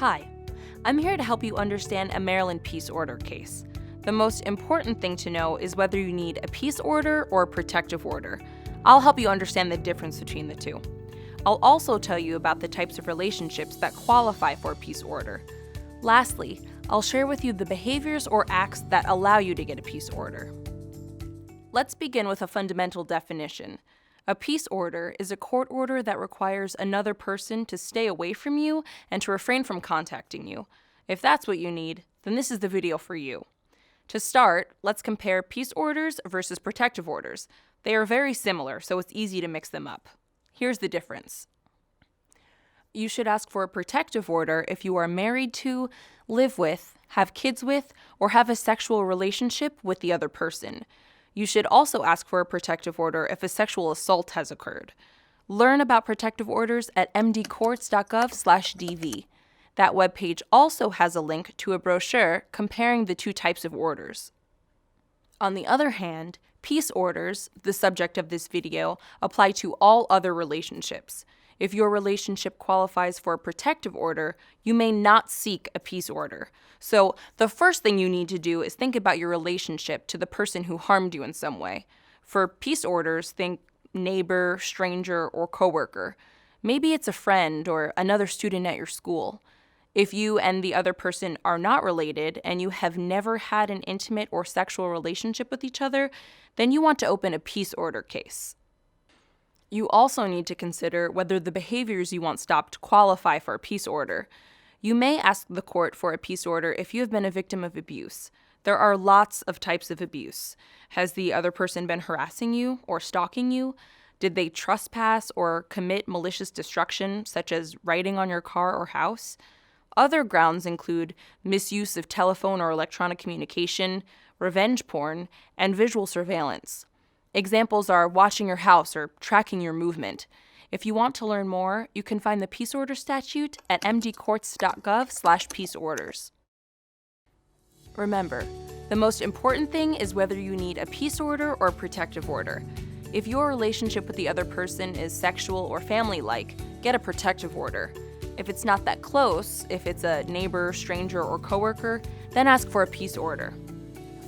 Hi, I'm here to help you understand a Maryland peace order case. The most important thing to know is whether you need a peace order or a protective order. I'll help you understand the difference between the two. I'll also tell you about the types of relationships that qualify for a peace order. Lastly, I'll share with you the behaviors or acts that allow you to get a peace order. Let's begin with a fundamental definition. A peace order is a court order that requires another person to stay away from you and to refrain from contacting you. If that's what you need, then this is the video for you. To start, let's compare peace orders versus protective orders. They are very similar, so it's easy to mix them up. Here's the difference. You should ask for a protective order if you are married to, live with, have kids with, or have a sexual relationship with the other person. You should also ask for a protective order if a sexual assault has occurred. Learn about protective orders at mdcourts.gov/dv. That webpage also has a link to a brochure comparing the two types of orders. On the other hand, peace orders, the subject of this video, apply to all other relationships. If your relationship qualifies for a protective order, you may not seek a peace order. So the first thing you need to do is think about your relationship to the person who harmed you in some way. For peace orders, think neighbor, stranger, or coworker. Maybe it's a friend or another student at your school. If you and the other person are not related and you have never had an intimate or sexual relationship with each other, then you want to open a peace order case. You also need to consider whether the behaviors you want stopped qualify for a peace order. You may ask the court for a peace order if you have been a victim of abuse. There are lots of types of abuse. Has the other person been harassing you or stalking you? Did they trespass or commit malicious destruction, such as writing on your car or house? Other grounds include misuse of telephone or electronic communication, revenge porn, and visual surveillance. Examples are watching your house or tracking your movement. If you want to learn more, you can find the peace order statute at mdcourts.gov/peaceorders. Remember, the most important thing is whether you need a peace order or a protective order. If your relationship with the other person is sexual or family-like, get a protective order. If it's not that close, if it's a neighbor, stranger, or coworker, then ask for a peace order.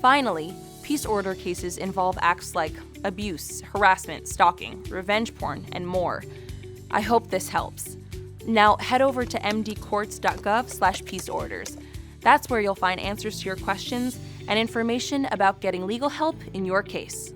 Finally, peace order cases involve acts like abuse, harassment, stalking, revenge porn, and more. I hope this helps. Now head over to mdcourts.gov/peaceorders. That's where you'll find answers to your questions and information about getting legal help in your case.